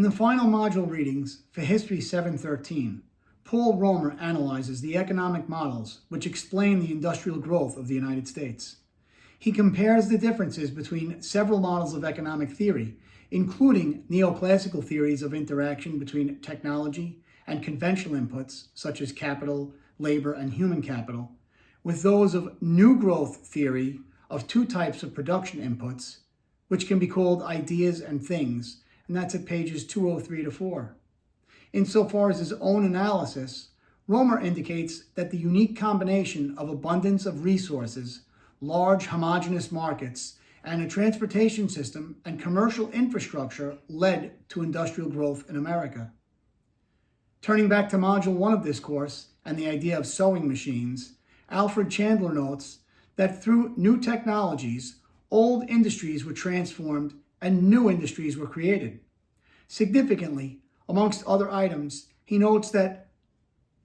In the final module readings for History 713, Paul Romer analyzes the economic models which explain the industrial growth of the United States. He compares the differences between several models of economic theory, including neoclassical theories of interaction between technology and conventional inputs such as capital, labor, and human capital, with those of new growth theory of two types of production inputs, which can be called ideas and things, and that's at pages 203 to 4. Insofar as his own analysis, Romer indicates that the unique combination of abundance of resources, large homogeneous markets, and a transportation system and commercial infrastructure led to industrial growth in America. Turning back to Module 1 of this course and the idea of sewing machines, Alfred Chandler notes that through new technologies, old industries were transformed and new industries were created. Significantly, amongst other items, he notes that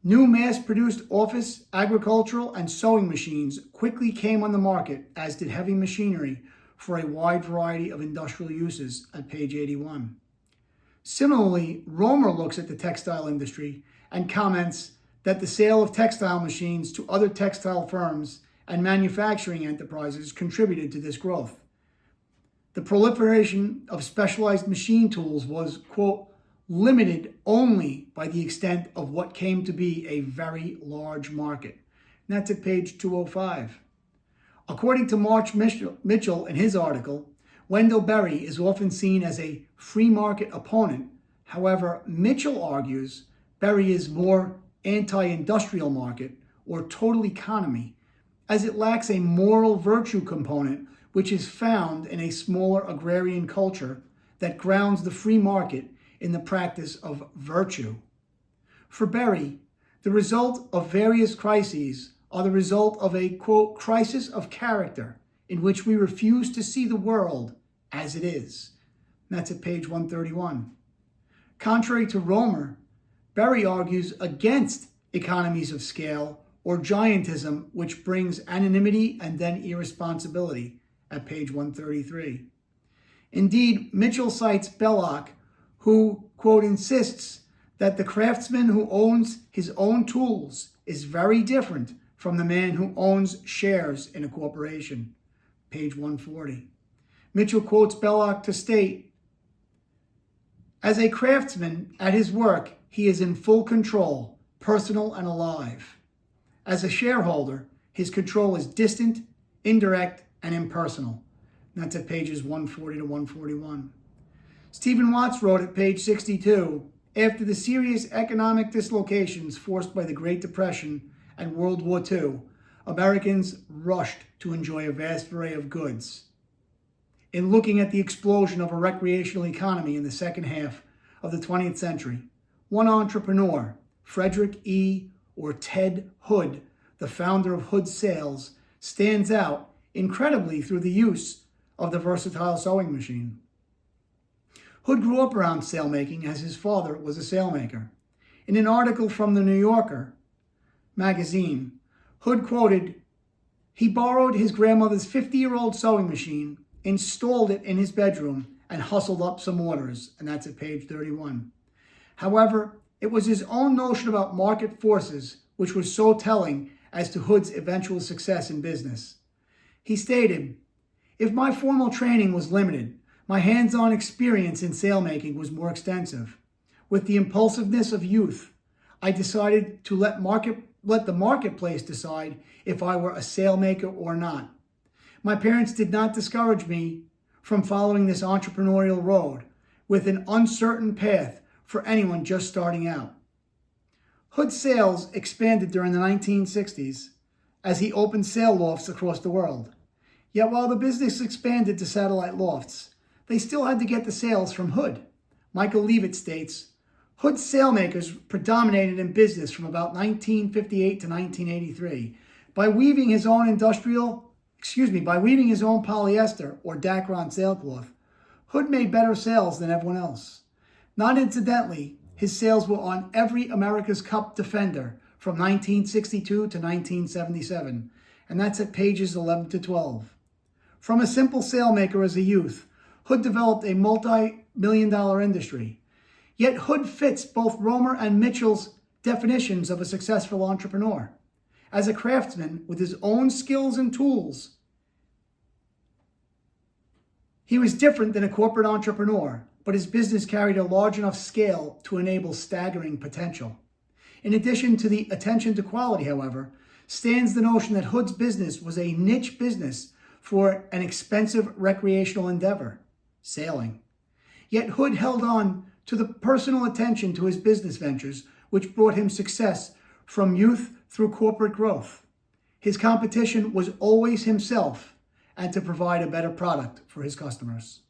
new mass-produced office, agricultural, and sewing machines quickly came on the market, as did heavy machinery for a wide variety of industrial uses at page 81. Similarly, Romer looks at the textile industry and comments that the sale of textile machines to other textile firms and manufacturing enterprises contributed to this growth. The proliferation of specialized machine tools was, quote, limited only by the extent of what came to be a very large market. And that's at page 205. According to March Mitchell in his article, Wendell Berry is often seen as a free market opponent. However, Mitchell argues Berry is more anti-industrial market or total economy, as it lacks a moral virtue component which is found in a smaller agrarian culture that grounds the free market in the practice of virtue. For Berry, the result of various crises are the result of a, quote, crisis of character in which we refuse to see the world as it is. And that's at page 131. Contrary to Romer, Berry argues against economies of scale or giantism, which brings anonymity and then irresponsibility at page 133. Indeed, Mitchell cites Belloc, who, quote, insists that the craftsman who owns his own tools is very different from the man who owns shares in a corporation, page 140. Mitchell quotes Belloc to state, as a craftsman at his work, he is in full control, personal and alive. As a shareholder, his control is distant, indirect, and impersonal. And that's at pages 140 to 141. Stephen Watts wrote at page 62, after the serious economic dislocations forced by the Great Depression and World War II, Americans rushed to enjoy a vast array of goods. In looking at the explosion of a recreational economy in the second half of the 20th century, one entrepreneur, Frederick E. or Ted Hood, the founder of Hood Sales, stands out incredibly through the use of the versatile sewing machine. Hood grew up around sailmaking as his father was a sailmaker. In an article from the New Yorker magazine, Hood quoted, he borrowed his grandmother's 50-year-old sewing machine, installed it in his bedroom, and hustled up some orders, and that's at page 31. However, it was his own notion about market forces which was so telling as to Hood's eventual success in business. He stated, if my formal training was limited, my hands-on experience in sailmaking was more extensive. With the impulsiveness of youth, I decided to let the marketplace decide if I were a sailmaker or not. My parents did not discourage me from following this entrepreneurial road with an uncertain path for anyone just starting out. Hood's sales expanded during the 1960s as he opened sail lofts across the world. Yet while the business expanded to satellite lofts, they still had to get the sales from Hood. Michael Leavitt states, Hood's sailmakers predominated in business from about 1958 to 1983. By weaving his own polyester or Dacron sailcloth, Hood made better sales than everyone else. Not incidentally, his sales were on every America's Cup Defender from 1962 to 1977, and that's at pages 11 to 12. From a simple sailmaker as a youth, Hood developed a multi-million-dollar industry. Yet Hood fits both Romer and Mitchell's definitions of a successful entrepreneur. As a craftsman with his own skills and tools, he was different than a corporate entrepreneur, but his business carried a large enough scale to enable staggering potential. In addition to the attention to quality, however, stands the notion that Hood's business was a niche business for an expensive recreational endeavor, sailing. Yet Hood held on to the personal attention to his business ventures, which brought him success from youth through corporate growth. His competition was always himself and to provide a better product for his customers.